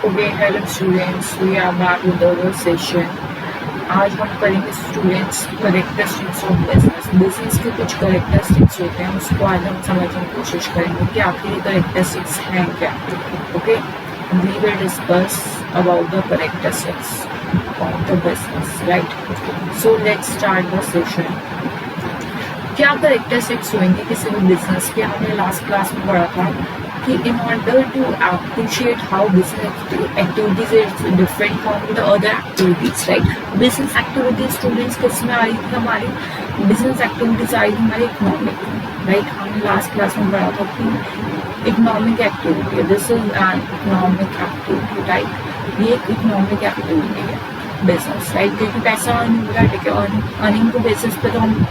Okay hello students, we are back with our session. आज हम करेंगे students characteristics of business. Business के कुछ करेक्टरिस्टिक्स होते हैं, उसको आज हम समझने की कोशिश करेंगे कि आखिर ये करेक्टरिस्टिक्स हैं क्या। Okay, we will discuss about the characteristics of the business, right. So let's start the session. क्या करेक्टरिस्टिक्स होंगे किसी भी बिजनेस के? हमने लास्ट क्लास में पढ़ा था कि in order to appreciate how business activities is different from the other activities, right? Business activities students किस में आई थी हमारी? business activities आई थी हमारी इकोनॉमिक, राइट। हमने लास्ट क्लास में पढ़ा था कि economic activity, this is an economic activity, right. ये एक इकोनॉमिक एक्टिविटी है बिजनेस, राइट, क्योंकि पैसा अर्न हो रहा है, ठीक है। अर्निंग के बेसिस पे तो हम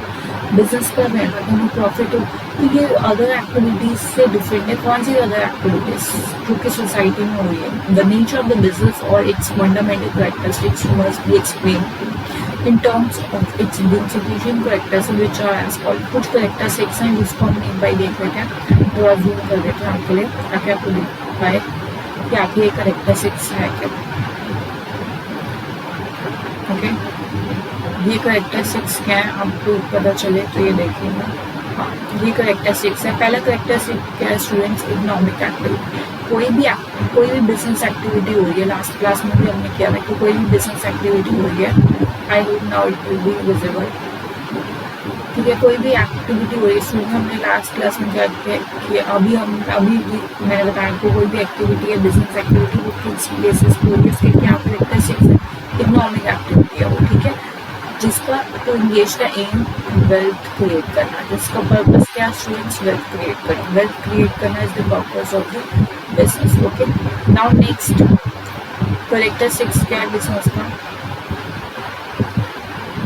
बिजनेस कर रहे हैं, तो हमें प्रॉफिट हो। तो ये अदर एक्टिविटीज से डिफरेंट है। कौन सी अदर एक्टिविटीज जो कि सोसाइटी में हो रही है? The nature of the business और its fundamental characteristics must be explain in terms of its differentiation characteristics which are as follows. कुछ कैरेक्टरिस्टिक्स हैं जिसको हम एक बाई देख लेते हैं, थोड़ा जूम कर देते हैं आपके लिए ताकि आपको देख पाए कि आखिर ये कैरेक्टरिस्टिक्स है क्या। ओके, ये करेक्टरिस्टिक्स क्या है आपको पता चले तो ये देखिएगा। हाँ, ये करेक्टरिस्टिक्स है। पहला करेक्टरिस्टिक क्या है स्टूडेंट्स? Economic activity. कोई भी बिजनेस एक्टिविटी हो रही है, लास्ट क्लास में भी हमने किया था कि कोई भी बिजनेस एक्टिविटी हो रही है, I hope now it will be visible, ठीक है। कोई भी एक्टिविटी हो रही है स्टूडेंट, हमने लास्ट क्लास में क्या किया कि अभी मैंने बताया आपको कोई भी एक्टिविटी है बिजनेस एक्टिविटी वो किस बेसिस पे हो रही है, उसके क्या करेक्टरिस्टिक्स है? इकोनॉमिक एक्टिविटी है वो, ठीक है। जिसका तो इंगेज का एम वेल्थ क्रिएट करना, जिसका पर्पस क्या स्टूडेंट्स? वेल्थ क्रिएट करना। वेल्थ क्रिएट करना is the purpose of the business. Okay, now next characteristics क्या है बिजनेस का?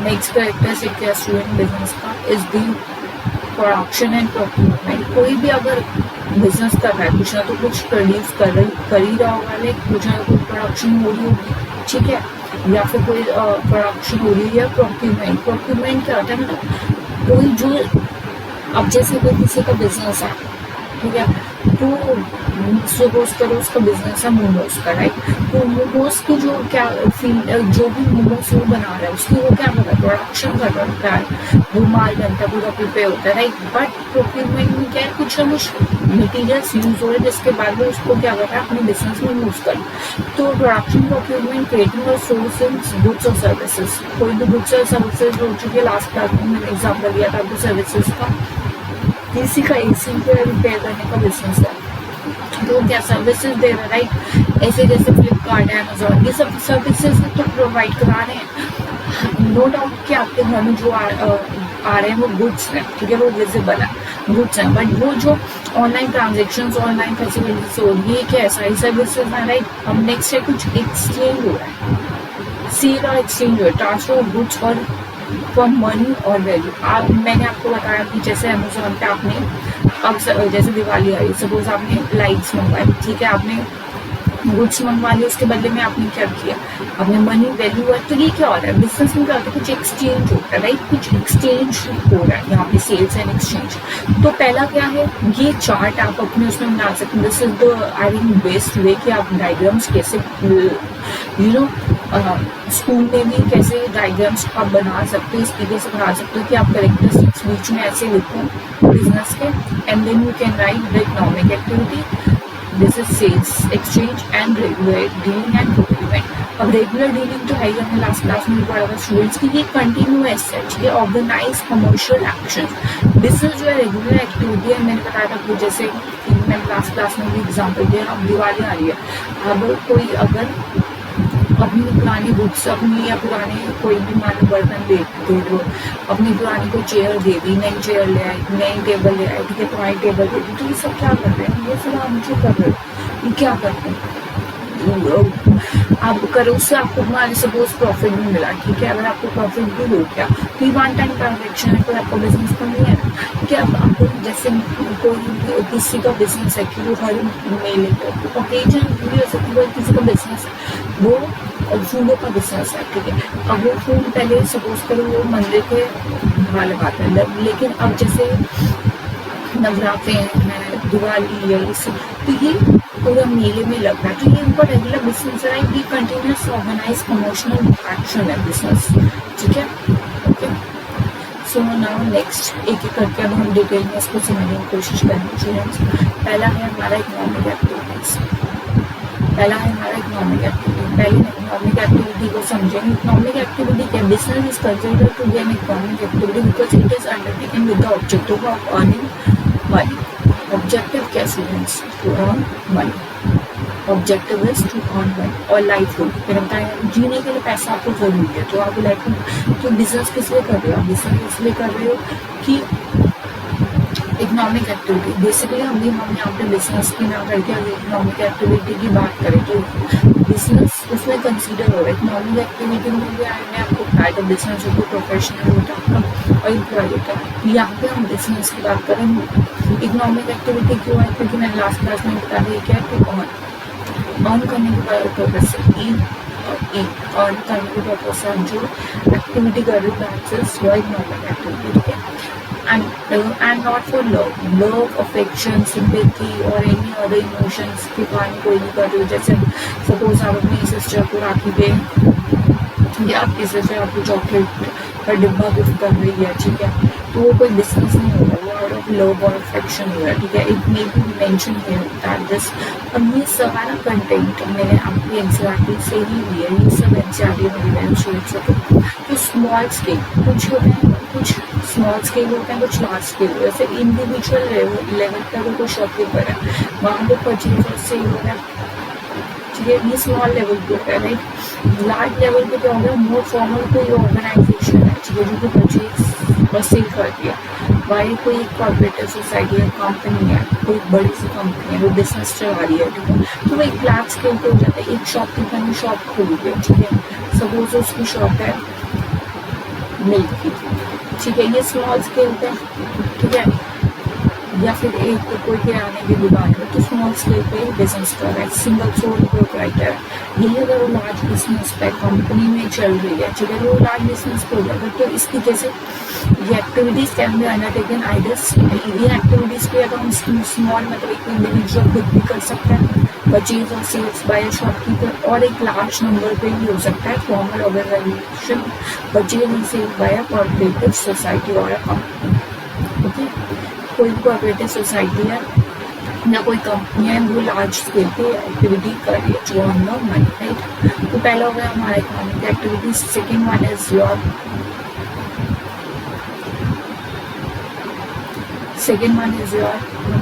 नेक्स्ट करेक्टरिस्टिक क्या स्टूडेंट बिजनेस का? Is the production and procurement. कोई भी अगर बिजनेस कर रहा है, कुछ ना तो कुछ प्रोड्यूस कर ही रहा होगा, लाइक कुछ ना कुछ प्रोडक्शन हो रही होगी, ठीक है, या फिर कोई प्रोडक्शन हो रही है। या प्रोक्यूरमेंट क्या होता है? मतलब कोई जो, अब जैसे कोई किसी का बिजनेस है, ठीक है, तो सपोज करो उसका बिजनेस है मोमोज का, राइट। तो मोमोज की जो क्या फील्ड, जो भी मोमोज वो बना रहा है उसकी वो क्या कर रहा है? प्रोडक्शन कर रहा है, वो माल बनता है, पूरा प्रिपेयर होता है, राइट। बट प्रोक्यूरमेंट में क्या है? कुछ ना कुछ मटीरियल्स यूज हो रहे हैं जिसके बाद में उसको क्या कर रहा है? अपने बिजनेस में यूज कर। तो प्रोडक्शन, प्रोक्यूरमेंट, क्रिएटिंग और सोर्सिंग गुड्स और सर्विसेज। कोई भी गुड्स और सर्विसेज हो चुकी है, लास्ट क्लास में मैंने एग्जाम्पल दिया था सर्विसेज का। किसी का एसी रिपेयर करने का बिजनेस है तो क्या सर्विसेज दे रहा है, राइट। ऐसे जैसे फ्लिपकार्ट, अमेजोन, ये सब सर्विसेज तो प्रोवाइड करा रहे हैं। नो डाउट कि आपके घर में जो आ रहे हैं वो गुड्स हैं, ठीक है, वो विजिबल है, गुड्स हैं। बट वो जो ऑनलाइन ट्रांजेक्शन, ऑनलाइन फैसिलिटीज हो रही है, क्या सारी सर्विसेज है, राइट। अब नेक्स्ट है कुछ एक्सचेंज हो रहा है, सेल और एक्सचेंज हो रहा है, ट्रांसफर ऑफ गुड्स और फॉर मनी और वैल्यू। मैंने आपको बताया कि जैसे अमेजोन पे आपने अब जैसे दिवाली आई, सपोज आपने लाइट्स मंगवाई, ठीक है, आपने गुड्स मंगवा लिया, उसके बदले में आपने क्या किया? आपने मनी वैल्यू। तो ये क्या हो रहा है बिजनेस में? क्या होता है? कुछ एक्सचेंज होता है, राइट, कुछ एक्सचेंज हो रहा है यहाँ पे, सेल्स एंड एक्सचेंज। तो पहला क्या है? ये चार्ट आप अपने उसमें बना सकते हैं। This is the I think best way कि आप डायग्राम्स कैसे स्कूल में भी कैसे डायग्राम्स आप बना सकते हो, इस तरीके से बना सकते हो कि आप करेक्टरिस्टिक्स बीच में ऐसे लिखो बिजनेस के, and then you can write the economic activity, this is sales, exchange and regular dealing and procurement. अब रेगुलर डीलिंग तो है ही, हमने लास्ट क्लास में पढ़ा था स्टूडेंट्स की, ये कंटिन्यूअस है, ठीक है, ऑर्गेनाइज कमर्शियल एक्शन। बिजनेस जो है रेगुलर एक्टिविटी है। मैंने बताया था कि जैसे मैंने लास्ट क्लास में भी एग्जाम्पल दिया, अब दिवाली आ रही है, अब कोई अगर अपनी पुरानी बुक्स, अपनी या पुराने कोई भी मान बर्तन दे दो, अपनी पुरानी कोई चेयर दे दी, नई चेयर ले आई, नई टेबल ले आई, ठीक है, पुरानी टेबल दे दी, तो ये सब क्या कर रहे हैं? ये सब आप जो कर रहे हो ये क्या करते हैं? आप करो, उससे आपको मान सपोज प्रॉफिट भी मिला, ठीक है, अगर आपको प्रॉफिट भी हो गया तो ये वन टाइम ट्रांजेक्शन है, कोई आपका बिजनेस तो नहीं है ना, ठीक है। अब आपको जैसे कोई किसी का बिजनेस है कि वो हर मेले को ओकेजन भी हो सकती है, किसी का बिजनेस है वो फूलों का बिजनेस है, ठीक है। अब वो फूल पहले सपोज करो वो मंदिर के बाहर लगाते हैं, लेकिन अब जैसे नवरात्रे हैं, दिवाली है, ये सब, तो ये पूरा मेले में लग रहा है, तो ये उनका रेगुलर बिजनेस है, ये कंटिन्यूस ऑर्गेनाइज प्रमोशनल एक्शन है बिजनेस, ठीक है। ओके, सो नाउ नेक्स्ट एक एक करके अब हम डिटेल में इसको समझने की कोशिश करेंगे स्टूडेंट्स। पहला है हमारा इकोनॉमिक एक्टिविटीज, पहला है हमारा इकोनॉमिक एक्टिविटी। पहले इकोनॉमिक एक्टिविटी को समझेंगे। इकोनॉमिक एक्टिविटी क्या, business is considered to be an economic activity because it is undertaken with the objective of earning money. Objective क्या students, to earn money. Objective is to earn money और livelihood, फिर बताया जीने के लिए पैसा आपको जरूरी है, तो आप लाइवलीहुड, तो बिजनेस किस लिए कर रहे हो, बिजनेस इसलिए कर रहे हो कि इकोनॉमिक एक्टिविटी बेसिकली हम यहाँ पे बिजनेस की ना करके अगर इकोनॉमिक एक्टिविटी की बात करें तो बिजनेस उसमें कंसीडर हो रहा है। इकोनॉमिक एक्टिविटी में भी आएंगे आपको प्राइवेट बिजनेस जो प्रोफेशनल होता है आपका और एम्प्लॉय होता है, यहाँ पे हम बिजनेस की बात करेंगे। इकोनॉमिक एक्टिविटी क्यों है, क्योंकि मैंने लास्ट क्लास में बता दिया क्या है, अर्न करने के पर्पज से, अर्न करने के पर्पज से हम जो एक्टिविटी कर रहे हैं वो इकोनॉमिक एक्टिविटी, ठीक है। And not for love, affection, sympathy or any other emotions के कारण कोई नहीं कर रही हो। जैसे सपोज आप अपनी सिस्टर को राखी पे या आपकी सिस्टर आपको चॉकलेट का डिब्बा गिफ्ट कर रही है, ठीक है, तो वो कोई बिजनेस नहीं होगा, वो आउट ऑफ लव और अफेक्शन हो रहा है, ठीक है। It may be mention here that this, अब ये सारा कंटेंट मैंने आपकी एनसीईआरटी से ही लिया है, ये सब एनसीईआरटी में मैंने शेयर किया। तो स्मॉल स्केल कुछ होते हैं, कुछ स्मॉल स्केल होते हैं, कुछ लार्ज स्केल होते हैं। जैसे इंडिविजुअल लेवल का कोई शॉपकीपर है, वहाँ पे परचेज और सेल हो रहा है, ठीक है, ये स्मॉल लेवल पे होता है, राइट। लार्ज लेवल पे क्या होगा, मोर फॉर्मल कोई ऑर्गेनाइजेशन है, ठीक है, जो कि परचेज और सेल करती है, वाई कोई कॉर्पोरेटिव सोसाइटी है, कंपनी है, कोई बड़ी सी कंपनी है वो बिजनेस चला रही है, ठीक है, तो वो एक लार्ज स्केल पे हो जाता है। एक शॉपकीपर ने शॉप खोली है, ठीक है, सपोज उसकी शॉप है मिल्क की, ठीक है, ये स्मॉल स्केल पे, ठीक है, या फिर एक कोई किराने की दुकान है, तो स्मॉल स्केल पे बिजनेस कर रहा है, सिंगल सोल प्रोप्राइटर। यही अगर वो लार्ज बिजनेस पे कंपनी में चल रही है, ठीक है, वो लार्ज बिजनेस पे हो जाता है। तो इसकी जैसे ये एक्टिविटीज कैन बी अंडरटेकन आइडर्स, ये एक्टिविटीज पे अगर हम स्मॉल मतलब एक इंडिविजुअल खुद भी कर सकते हैं, परचेज और सेल्स बाय अ शॉपकीपर, और एक लार्ज नंबर पे भी हो सकता है फॉर्मल ऑर्गेनाइजेशन, परचेज और सेल्स बाय अ कॉर्पोरेटिव सोसाइटी और अ कंपनी, ओके। कोई भी कॉर्पोरेटिव सोसाइटी है या कोई कंपनी है वो लार्ज स्केल पे एक्टिविटी कर रही है जो हम लोग मनी, राइट। तो पहला हो गया हमारा economic activities. Second one is your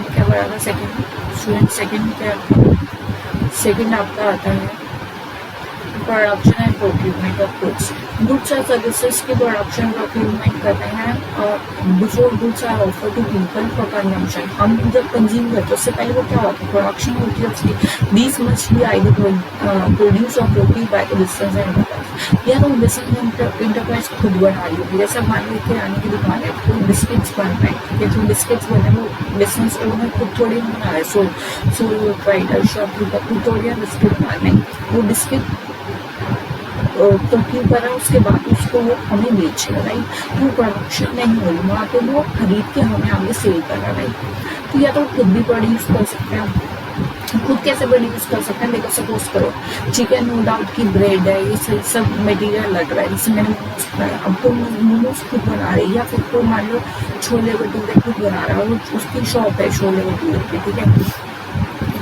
क्या बराबर सेकेंड स्टूडेंट, सेकेंड आपका आता है production and procurement of goods. Goods और सर्विसेज की प्रोडक्शन प्रोक्यूरमेंट करते हैं और before goods are offer to people for consumption. हम जब कंज्यूम करते हैं उससे पहले वो क्या होता है, प्रोडक्शन होती है उसकी। These must be either produce और प्रोक्यूर्ड बाय द बिजनेस एंटरप्राइज, या तो बिजनेस एंटरप्राइज खुद बना रही होगी। जैसे मान लो किराने की दुकान है, तो बिस्किट्स बन रहे हैं, ठीक है, जो बिस्किट्स बने वो बिजनेस ओनर खुद थोड़ी बना रहा है, सोल प्रोप्राइटर शॉपकीपर खुद थोड़ी बिस्किट बना रहे हैं, वो बिस्किट प्रोक्यूर करा उसके बाद उसको वो हमें बेच रहा, राइट। तो प्रोडक्शन नहीं हो रही वहाँ पे, वो खरीद के हमें आगे सेल कर रहा, राइट। तो या तो खुद भी प्रोड्यूस कर सकते हैं, खुद कैसे प्रोड्यूस कर सकते हैं, देखो सपोज करो चिकन नो डाउट की ब्रेड है, ये सब मटेरियल लग रहा है, जैसे मैंने मोमोज बनाया, अब तो मोमोज खुद बना रही है, या फिर कोई मान लो छोले भटूरे खुद बना रहा है, वो उसकी शॉप है छोले भटूरे की, ठीक है,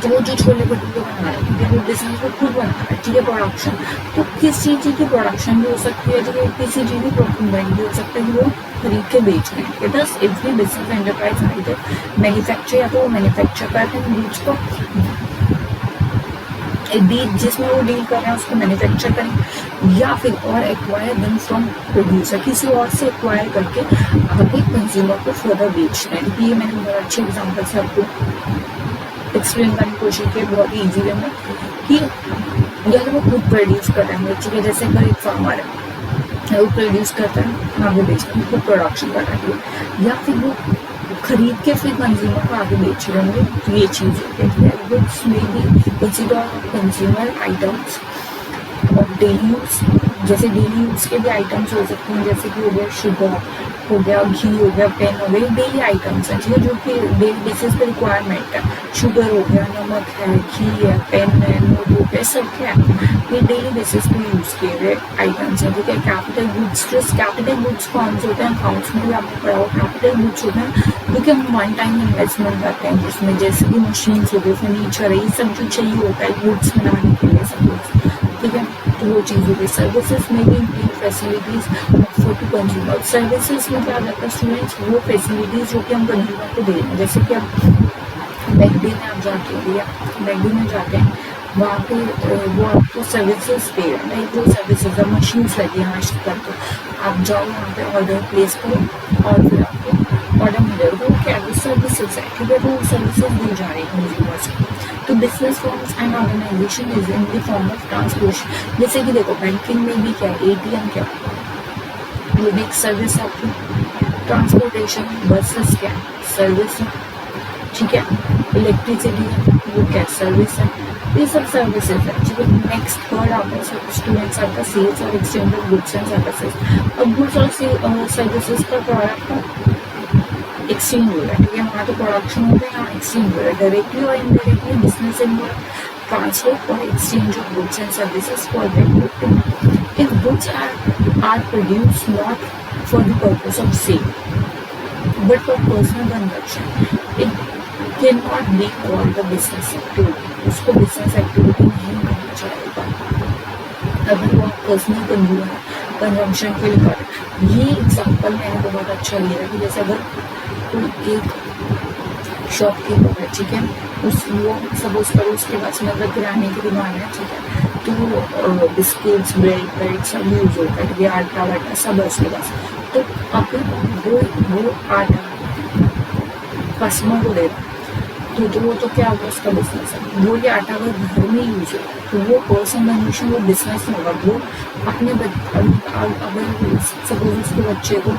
तो वो जो छोले भटूरे बना रहा है, ठीक है, वो बिजनेस को खुद बना रहा है, ठीक है, प्रोडक्शन। तो किस चीज़ की प्रोडक्शन भी हो सकती है, ठीक है, किसी चीज़ की प्रोक्यूरमेंट भी हो सकता है कि वो खरीद के बेच रहे हैं। दस every business enterprise either manufacture, या तो वो मैन्युफैक्चर करते हैं बीज को, बीज जिसमें वो डील कर रहे हैं उसको मैन्युफैक्चर करें, या फिर और एक्वायर देम फ्रॉम प्रोड्यूसर, किसी और से एक्वायर करके आगे कंज्यूमर को फर्दर बेच रहे हैं। ये मैंने बहुत अच्छे एग्जाम्पल से आपको एक्सप्लेन करने की कोशिश की बहुत ही ईजी वे में, कि अगर वो खुद प्रोड्यूस कर रहे हैं, ठीक है, जैसे अगर एक फार्मर है वो प्रोड्यूस करता है आगे बेचते हैं, खुद प्रोडक्शन कर रहे हैं, या फिर वो खरीद के फिर कंज्यूमर को आगे बेच रहे होंगे, तो ये चीज़ होती है। गुड्स में भी consumer items of daily use जैसे डेली यूज के भी आइटम्स हो सकते हैं, जैसे कि हो गया शुगर, हो गया घी, हो गया पेन, हो गया, डेली आइटम्स हैं, ठीक है, जो कि डेली बेसिस पे रिक्वायरमेंट है। शुगर हो गया, नमक है, घी है, पेन है, नोटबुक है, सब क्या है, ये डेली बेसिस पे यूज किए गए आइटम्स हैं, ठीक है। कैपिटल गुड्स, जो कैपिटल गुड्स कौन से होते हैं, अकाउंट्स में भी आपने पढ़ा हो, कैपिटल गुड्स होते हैं क्योंकि हम वन टाइम इन्वेस्टमेंट करते हैं जिसमें, जैसे कि मशीन्स हो गए, फर्नीचर है, ये सब जो चाहिए होता है गुड्स बनाने के लिए, सब कुछ, ठीक है। तो वो चीज़ होगी। सर्विसेज में भी include facilities for to consumer. Services में क्या रहता है स्टूडेंट्स, वो फैसिलिटीज जो कि हम कंज्यूमर को दे रहे हैं, जैसे कि अब मैकडी में आप जाते हैं, या मैकडी में जाते हैं, वहाँ पे वो आपको सर्विसेज दे रहे हैं, लाइक वो सर्विसेज अब मशीन्स लगी हैं आज करके, आप जाओ वहाँ पे ऑर्डर प्लेस करो और फिर आपको ऑर्डर मिल जाएगा, वो क्या है, वो सर्विसेज है, ठीक है, वो सर्विसेज दी जा रही है कंज्यूमर्स को। तो business forms and organisation is in the form of transportation. जैसे कि देखो बैंकिंग में भी क्या है, एटीएम क्या है, वो भी एक सर्विस है आपकी। ट्रांसपोर्टेशन, बसेस क्या है, सर्विस है, ठीक है। इलेक्ट्रिसिटी है, वो क्या सर्विस है, ये सब सर्विसेज है, ठीक है। नेक्स्ट वर्ड आता है स्टूडेंट्स आपका सेल्स और exchange of goods and services. अब गुड्स और सर्विसेज का प्रोडक्ट का एक्सचेंज हो रहा है, ठीक है, वहाँ तो प्रोडक्शन होता है, यहाँ एक्सचेंज हो रहा है, डायरेक्टली और इनडायरेक्टली बिजनेस इन्वॉल्व ट्रांसफर और exchange of goods and services for regulating. If goods are produce not for the purpose of sale but for personal consumption, it cannot be called a business activity. उसको business activity नहीं माना जाएगा अगर वो आप personal consumption के लिए कर रहे। ये एग्जाम्पल मैंने बहुत अच्छा लिया कि जैसे अगर कोई एक शॉपकीपर है, ठीक है, उस वो सपोज करो उसके पास मतलब किराने की दुकान है, ठीक है, तो बिस्किट्स, ब्रेड सब यूज होता है, ठीक है, आटा वाटा सब है उसके पास। तो अगर वो आटा कस्टमर को दे तो वो तो क्या होगा, उसका बिजनेस है। वो ये आटा अगर घर में यूज होगा तो वो पर्सनल कंजम्पशन, वो बिजनेस होगा। वो अपने अगर सपोज उसके बच्चे को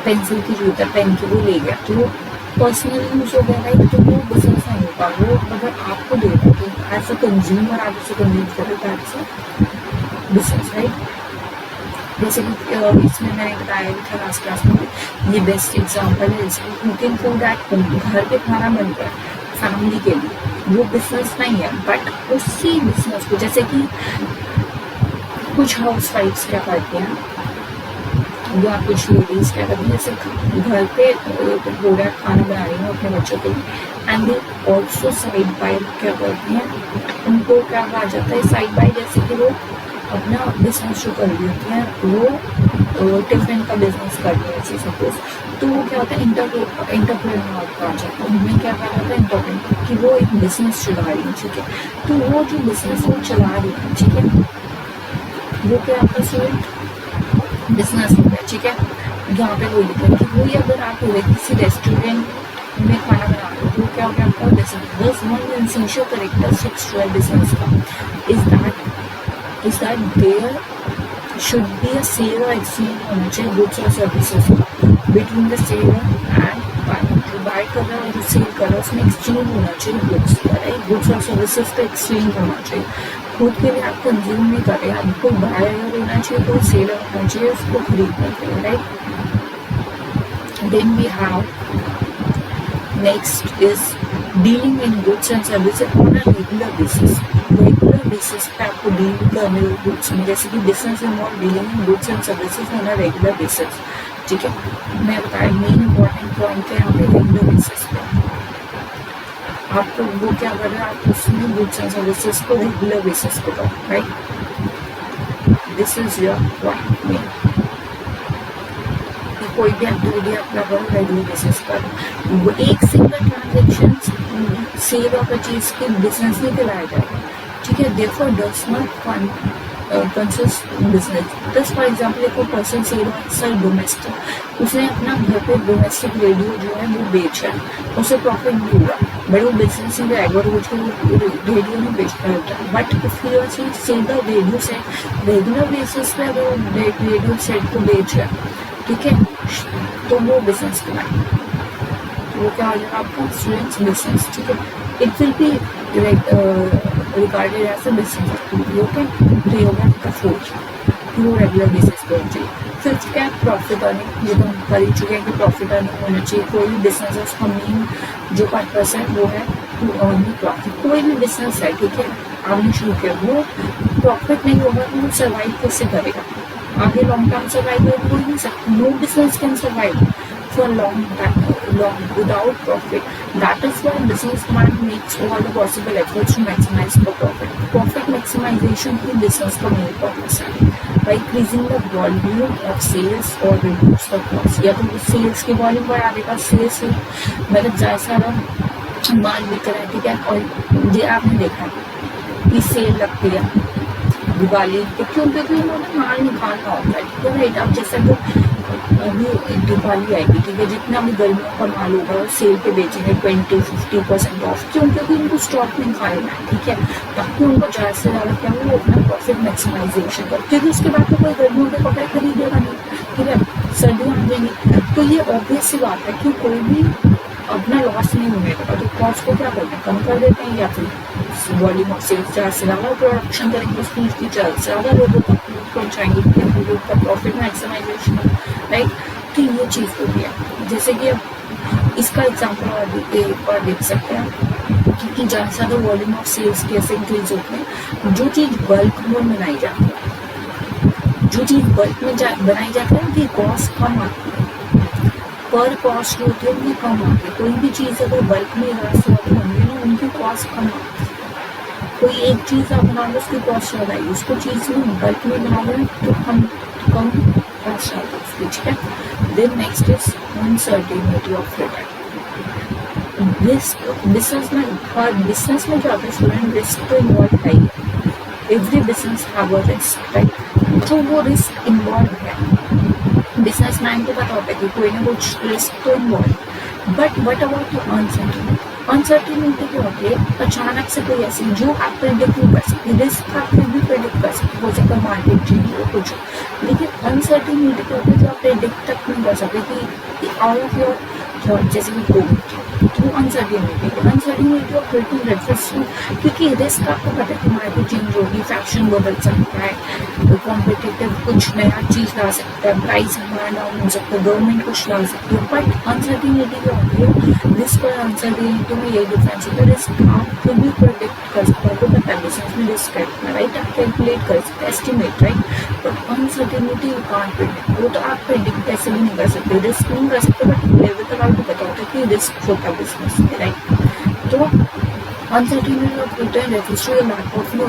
पेंसिल की जरूरत है, पेन की, वो ले गया तो वो पर्सनल यूज हो गया, राइट, तो वो बिजनेस नहीं होगा। वो अगर आपको दे रहा है तो एज अ कंज्यूमर आप उसे कंज्यूम करें, दैट्स अ बिजनेस, राइट। जैसे कि इसमें मैंने बताया था लास्ट क्लास में, ये बेस्ट एग्जांपल है, जैसे कुकिंग फूड एट होम, घर पे खाना बन रहा है फैमिली के लिए, वो बिजनेस नहीं है, बट उसी बिजनेस को, जैसे कि कुछ हाउस वाइफ्स क्या करती हैं या कुछ लेडीज क्या करती हैं, जैसे घर पे हो रहा है खाना बना रही हैं अपने बच्चों के लिए, and they also side by क्या करती हैं, उनको क्या कहा जाता है साइड बाय, जैसे कि वो अपना बिजनेस जो कर रही होती है, वो टिफिन का बिजनेस कर रही है सपोज, तो वो क्या होता है इंटरप्रेन्योर कहा जाता है, उनमें क्या कहा जाता है इंटरप्रेन्योर, कि वो एक बिजनेस चला रही है, ठीक है। तो वो जो बिजनेस वो चला रही है, ठीक है, वो क्या आपका स्टूडेंट बिजनेस होता है, ठीक है। यहाँ पे वो लिखा है कि वो अगर आप किसी रेस्टोरेंट में खाना बना रहे हो तो क्या होगा आपका बिजनेस। बस one essential characteristics to business का is that there should be a sale or exchange होना चाहिए गुड्स और सर्विसेज का between the seller and buyer. जो बाय कर रहा है और जो सेल कर रहा है उसमें एक्सचेंज होना चाहिए गुड्स का, राइट, गुड्स और सर्विसेज का एक्सचेंज होना चाहिए। खुद के लिए आप कंज्यूम नहीं कर रहे, आपको बायर होना चाहिए, कोई सेलर होना चाहिए उसको खरीदने के लिए, right. Then we have next is dealing in goods and services on a regular basis. Regular basis पे आपको डील करने गुड्स में, जैसे कि business involve dealing in goods and services on a regular basis, ठीक है। मैं बताया मेन इंपॉर्टेंट पॉइंट है यहाँ पे रेगुलर बेसिस पे आपको वो क्या कर रहे हैं, आप उसमें गुड्स एंड सर्विसेज को रेगुलर बेसिस पे करो, right. This is your point main. कोई भी एक्टिविटी आप क्या करो रेगुलर बेसिस पर, वो एक सिंगल ट्रांजेक्शन सेल और परचेज के बिजनेस नहीं कहलाया जाएगा, ठीक है। Therefore does not consist business. Just for example एक पर्सन सेल आउटसाइड डोमेस्टिक, उसने अपना घर पे डोमेस्टिक रेडियो जो है वो बेचा है, उसे प्रॉफिट भी हुआ, बट वो बिजनेस नहीं रहेगा, रोज के रेडियो नहीं बेचता होता है। But if you are sell the radio set regular basis पे अगर रेडियो सेट को बेच रहा है, ठीक है, तो वो बिजनेस कहलाएगा, वो क्या हो जाएगा आपका स्टूडेंट्स बिजनेस, ठीक है। It will be regarded as a business activity, okay. तो ये होगा आपका फोर्थ। कि वो रेगुलर बेसिस पे होना चाहिए। फिफ्थ क्या है, प्रॉफिट अर्निंग, ये तो हम कर ही चुके हैं कि प्रॉफिट अर्निंग होना चाहिए। कोई भी बिजनेस है उसका मेन जो पर्पस है वो है टू अर्न प्रॉफिट। कोई भी बिजनेस है, ठीक है, आपने शुरू किया, वो प्रॉफिट नहीं होगा तो वो सर्वाइव कैसे करेगा, आगे लॉन्ग टर्म सर्वाइव हो ही नहीं सकता। No business can survive for long without profit. That is why businessman makes all the possible efforts to maximize the profit. Profit maximization he business का main purpose है. By increasing the volume of sales or reduce the cost. या तो sales की volume बढ़ा देगा, sales मतलब ज़्यादा सारा माल बिक रहा है, ठीक है, और ये आपने देखा कि सेल लगती है दिवाली पे, क्यों, क्योंकि उन्होंने माल निकालना होता है, ठीक है राइट। अब जैसे तो अभी दिवाली आएगी, ठीक है, जितना भी गर्मियों का माल होगा वो सेल पे बेचेंगे 20-50% ऑफ, क्यों, क्योंकि उनको स्टॉक में निकालना है, ठीक है, ताकि उनको ज़्यादा से ज़्यादा क्या वो अपना प्रॉफिट मैक्सिमाइजेशन कर, क्योंकि उसके बाद तो कोई गर्मियों के कपड़े खरीदेगा नहीं, ठीक है, सर्दियों आ जाएंगी। तो ये ऑब्वियस सी बात है कि कोई भी अपना लॉस नहीं होने देगा, तो कॉस्ट को क्या करते हैं, कम कर देते हैं, या फिर वॉल्यूम ऑफ सेल्स ज़्यादा से ज़्यादा प्रोडक्शन करेंगे, उसकी ज़्यादा से ज़्यादा लोगों तक पहुँचाएंगे, क्योंकि उनका प्रॉफिट मैक्सिमाइजेशन, राइट। तो ये चीज़ होती है। जैसे कि अब इसका एग्जाम्पल और देख सकते हैं, क्योंकि ज़्यादा से ज़्यादा वॉल्यूम ऑफ सेल्स कैसे इंक्रीज होते हैं, जो चीज़ बल्क में बनाई जाती है, जो चीज़ बल्क में बनाई जाती है उनकी कॉस्ट कम आती है, पर कॉस्ट होती है उनकी कम आती है। कोई भी चीज़ अगर बल्क में ज़्यादा होंगे ना उनकी कॉस्ट कम आती है। कोई एक चीज़ आप बनाओगे उसकी कॉस्ट ज़्यादा आएगी, उसको चीज़ में बल्क में बनाओगे तो कम कॉस्ट आएगी उसकी, ठीक है। Then next is uncertainty of return. Business में क्या होता है स्टूडेंट, रिस्क तो इन्वॉल्व है ही, every business have a risk, right. तो वो रिस्क इन्वॉल्व है, बिजनेसमैन को पता होता है कि कोई ना कुछ रिस्क तो involve, but what about the uncertainty. Uncertainty क्या होती है, अचानक से कोई ऐसी जो आप प्रेडिक्ट नहीं कर सकते, रिस्क आप फिर भी प्रेडिक्ट कर सकते, हो सकता है मार्केट चेंज हो कुछ, लेकिन अनसर्टेनिटी क्या होती है जो आप प्रेडिक्ट तक नहीं कर सकते कि आउट ऑफ योर थॉट, जैसे कि कोविड, तो uncertainty of return refers to, क्योंकि रिस्क आपको पता है कि मार्केट चेंज होगी, फैशन बदल सकता है, कॉम्पिटिटिव कुछ नया चीज़ ला सकता है, प्राइस हमारा डाउन हो सकता है, गवर्नमेंट कुछ ला सकती है, बट अनसर्टेनिटी क्या होती है, रिस्क और अनसर्टेनिटी में यही डिफरेंस होता है। रिस्क आप फिर भी प्रोडिक्ट कर सकते हो, पता है बिजनेस में रिस्क है, राइट, आप कैलकुलेट कर सकते हैं, estimate, right, but uncertainty you can't predict, वो तो आप प्रेडिक्ट कैसे भी नहीं कर सकते, रिस्क नहीं कर सकते, बट लेवल तक आपको पता होता है कि रिस्क होता है बिजनेस में, राइट। तो uncertainty of return refers to the lack of your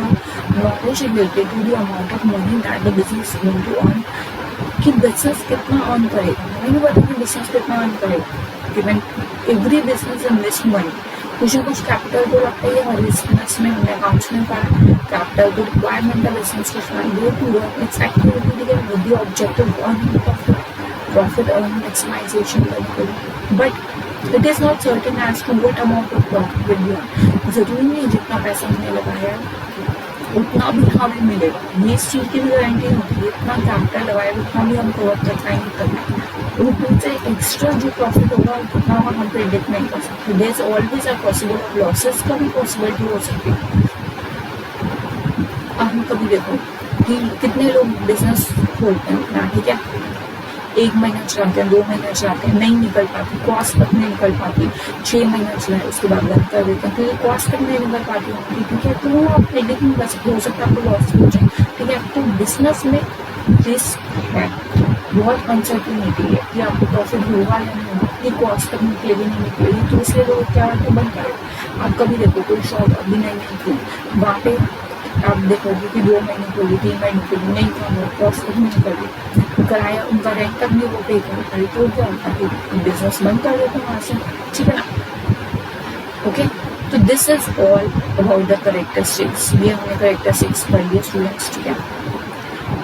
knowledge related to the amount of money that the business is going to earn, कि बिजनेस कितना अर्न करेगा, हमें नहीं पता कि बिजनेस कितना अर्न करेगा, given every business invest money, कुछ ना कुछ कैपिटल तो लगता ही है हर बिजनेस में, हमने अकाउंट्स में पढ़ा, कैपिटल तो रिक्वायरमेंट है बिजनेस को find to run its activity with the objective earning profit earning maximisation करने के लिए, but it is not certain as to what amount of profit will be earn. जरूरी नहीं जितना पैसा हमने लगाया उतना भी हमें मिलेगा, ये इस चीज़ की भी गारंटी होती है, इतना कैपिटल लगाया उतना भी हम कवर कर पाएंगे करना, ऊपर से एक्स्ट्रा जो प्रॉफिट होगा उतना हम प्रेडिक्ट नहीं कर सकते। There is always a possible losses का भी पॉसिबिलिटी हो सकती है। आप कभी देखो कि कितने लोग बिजनेस खोलते हैं अपना, ठीक है, 1 महीना चलाते हैं, 2 महीना चलाते हैं, नहीं निकल पाती, कॉस्ट तक नहीं निकल पाती, 6 महीना चलाए उसके बाद बंद कर देते हैं, तो ये कॉस्ट तक नहीं निकल पाती होती, ठीक है, तो आप प्रेडिक्ट नहीं कर सकते, हो सकता है आपको लॉस हो जाए, ठीक है। तो बिजनेस में रिस्क है, बहुत अनसर्टेनिटी है कि आपको प्रॉफिट होगा या नहीं होगा, कि कॉस्ट तक निकलेगी नहीं निकलेगी, तो इसलिए लोग क्या करते बंद करें। आप कभी देखो कोई शॉप अभी नहीं खुली, वहाँ पे आप देखोगे कि 2 महीने खोली, 3 महीने खोली, नहीं काम हो, कॉस्ट तक नहीं करी, कराया उनका रेंट तक नहीं वो पे कर पाई, तो क्या होता है बिजनेस बंद कर देते हैं वहाँ से, ठीक है ना। ओके, तो this is all about the characteristics, ये हमने कैरेक्टरिस्टिक्स पढ़ लिए स्टूडेंट्स, ठीक है।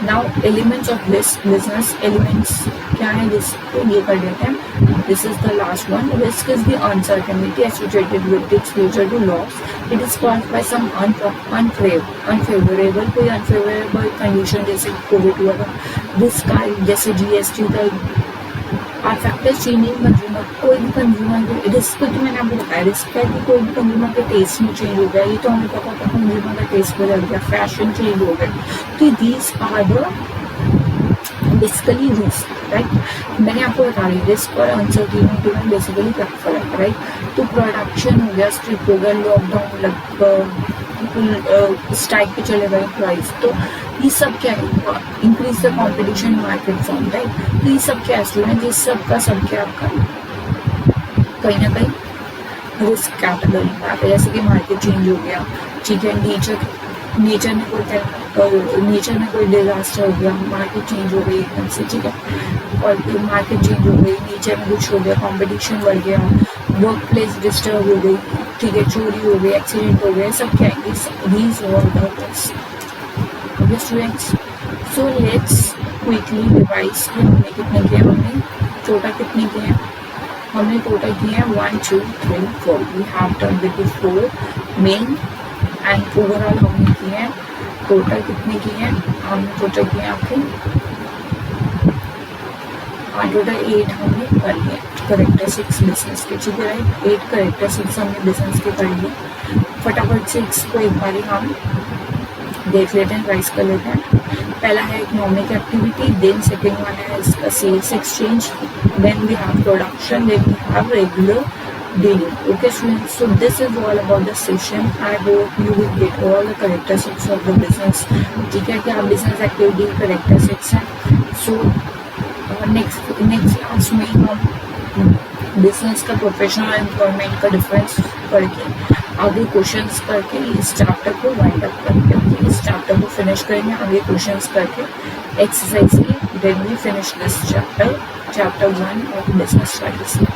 Now elements of risk, business elements क्या है रिस्क को ये कर लेते हैं। This is the last one. Risk is the uncertainty associated with the exposure to loss, it is caused by some unfavourable कोई अनफेवरेबल कंडीशन, जैसे कोविड हुआ था, रिस्क आई जैसे जीएसटी का फैक्टर्स चेंजिंग कंज्यूमर, कोई भी कंज्यूमर रिस्क, तो मैंने आपको बताया रिस्क है कि कोई भी कंज्यूमर का टेस्ट में चेंज हो गया, ये तो हमें पता था कंज्यूमर का टेस्ट बदल गया, फैशन चेंज हो गया, तो these are the basically risk, right. मैंने आपको बता दी रिस्क और अनसर्टेनिटी में बेसिकली क्या फर्क है, राइट। तो प्रोडक्शन हो गया, स्ट्रिप हो गया, लॉकडाउन स्ट्राइक पे चले गए प्राइस, तो ये सब क्या है, increase the competition market from, right. तो ये सब क्या है स्टूडेंट, ये सब का आपका कहीं ना कहीं रिस्क कैटेगरी में आता है। जैसे कि मार्केट चेंज हो गया, ठीक है, नेचर में कोई डिजास्टर हो गया, मार्केट चेंज हो गई एकदम से, ठीक है, और मार्केट चेंज हो गई, नेचर में कुछ हो गया, कंपटीशन बढ़ गया, वर्क प्लेस डिस्टर्ब हो गई, ठीक है, चोरी हो गई, एक्सीडेंट हो गया, सब क्या है, these all about this. Okay students, so let's quickly revise कि हमने कितने किए, हमने टोटल कितने किए हैं, हमने टोटल किए हैं 1 2 3 4, we have done with the 4 main and overall हमने किए हैं टोटल कितने किए हैं, हमने टोटल किए हैं आपके टोटल 8 हमने कर लिए करेक्टरिस्टिक्स बिजनेस के, ठीक है, राइट। 8 करेक्टरिस्टिक्स हमने बिजनेस के कर लिए। फटाफट से इसको एक बार हम देख लेते हैं, राइज कर लेते हैं। पहला है economic activity, then second one है इसका sales exchange, then we have production, then we have regular dealing. Okay students, so this is all about the session. I hope you will get all the characteristics of the business, ठीक है, कि आप business activity characteristics हैं। So next class में हम business का professional employment का difference करके आगे क्वेश्चंस करके इस चैप्टर को वाइंड अप करके इस चैप्टर को फिनिश करेंगे, आगे क्वेश्चंस करके एक्सरसाइज की, then we finish this chapter 1 of business studies.